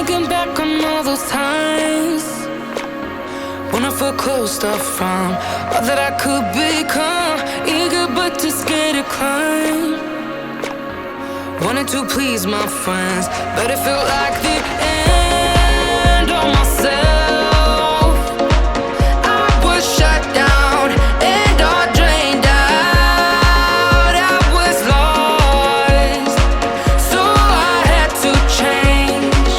Thinking back on all those times when I felt closed off from all that I could become. Eager but too scared to climb. Wanted to please my friends, but it felt like the end of myself. I was shut down and all drained out. I was lost, so I had to change.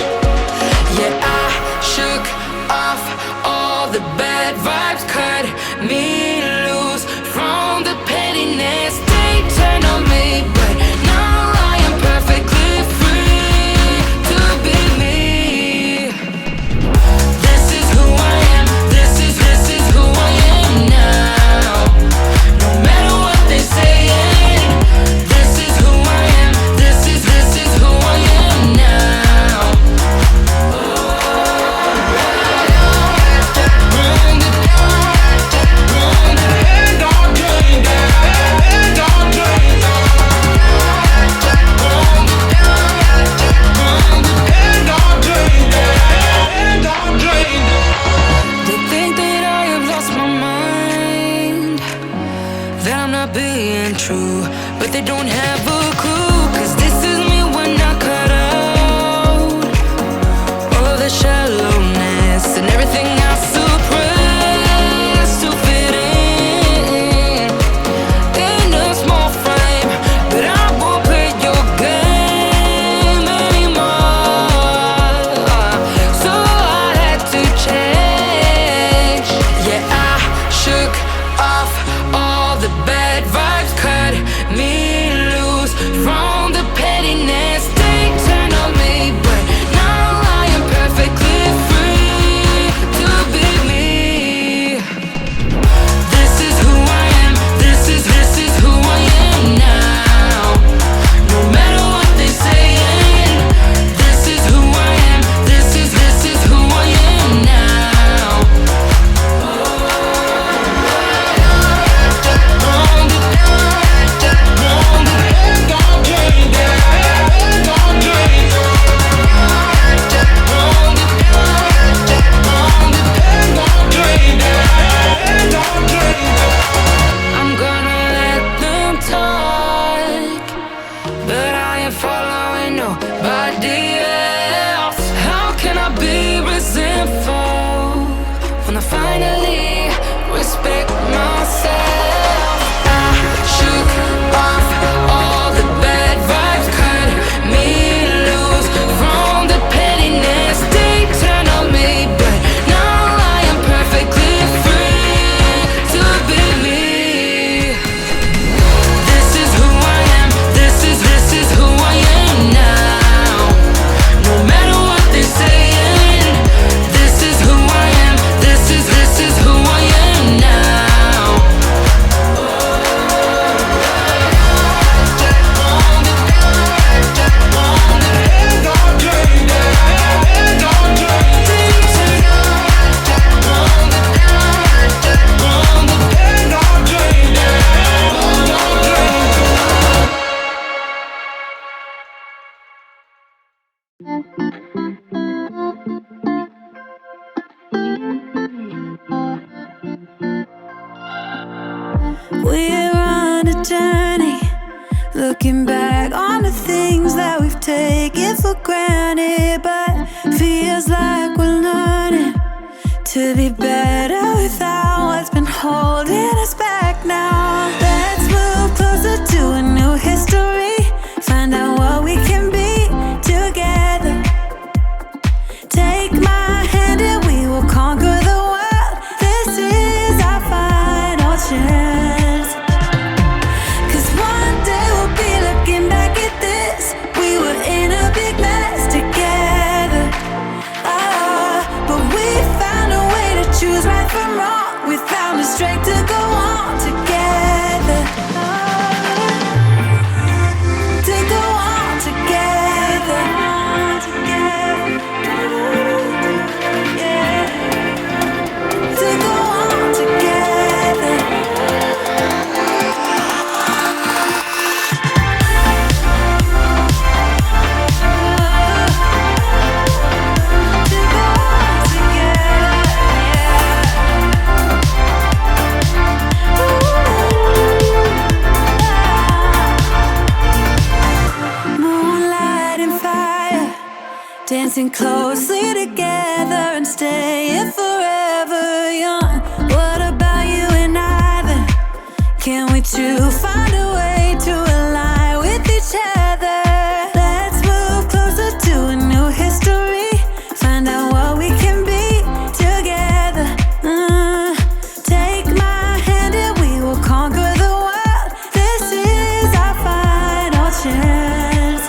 Yeah, I shook off all the bad vibes, cut me loose from the pettiness. They turned on me, but now I am perfectly free to be me. This is who I am. This is who I am now. No matter what they're saying, this is who I am. This is who I am now. They think that I have lost my mind, that I'm not being true, but they don't have a clue. 'Cause this is me when I cut out all the shallowness and everything I suppress to fit in a small frame. But I won't play your game anymore, so I had to change. Yeah, I shook off all the bad vibes, cut me loose from the pettiness. They turned on me, but now I am perfectly free to be me. This is who I am. This is who I am now. No matter what they're saying, this is who I am. This is who I am now. I'm gonna let them talk, but I ain't following nobody else. How can I be resentful when I finally respect myself? I shook off all the bad vibes, cut me loose from the pettiness. They turn on me, but now I am perfectly free to be me. This is who I am. This is who I am now. No matter what they're saying, this is who I am. This is who I am now. We're on a journey, looking back on the things that we've taken for granted, but feels like we're learning to be better without what's been holding us back now. Let's move closer to a new history, find out what we can be together. Take my hand and we will conquer the world. This is our final chance. 'Cause one day we'll be looking back at this. We were in a big mess together, but we found a way to choose right from wrong. We found the strength to go on together, to go on together, yeah, to go on together. dancing closely together and staying forever young. What about you and I then? Can we two find a way to align with each other? Let's move closer to a new history. Find out what we can be together. Take my hand and we will conquer the world. This is our final chance.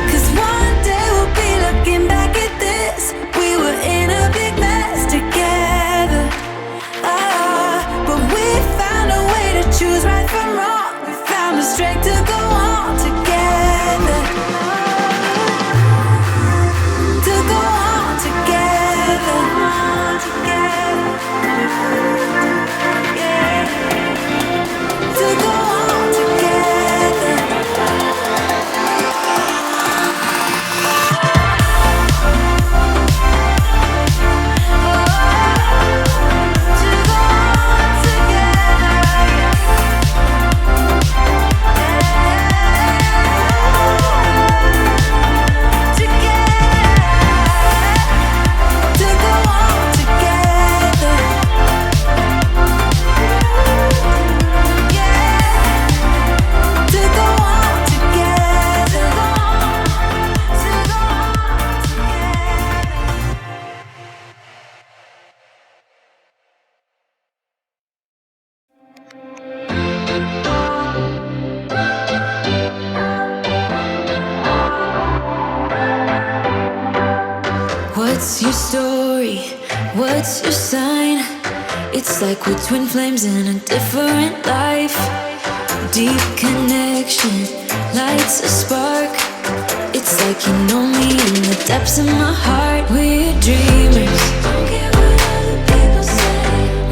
'Cause one day we'll be looking back at this. We were in a big mess together. But we found a way to choose right from wrong. We found the strength to go on together. To go on together. Yeah. To go on together. To go on What's your story? What's your sign? It's like we're twin flames in a different life. Deep connection lights a spark. It's like you know me in the depths of my heart. We're dreamers. Don't care what other people say.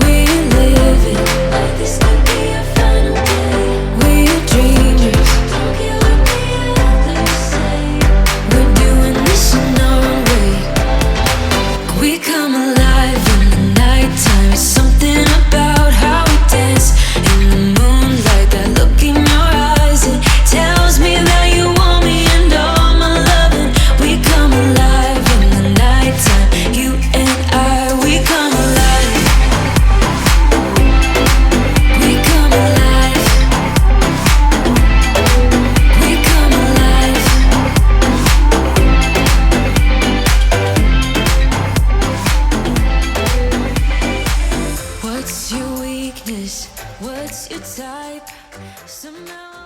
We're living like this could be our final day. We're dreamers. Don't care what the others say. We're doing this in our own way. We come alive in the nighttime. It's something about how we dance in the moonlight. That look in your eyes, it tells me that you want me and all my loving. We come alive in the nighttime. You and I, we come alive. We come alive. We come alive. What's your weakness? What's your type? Somehow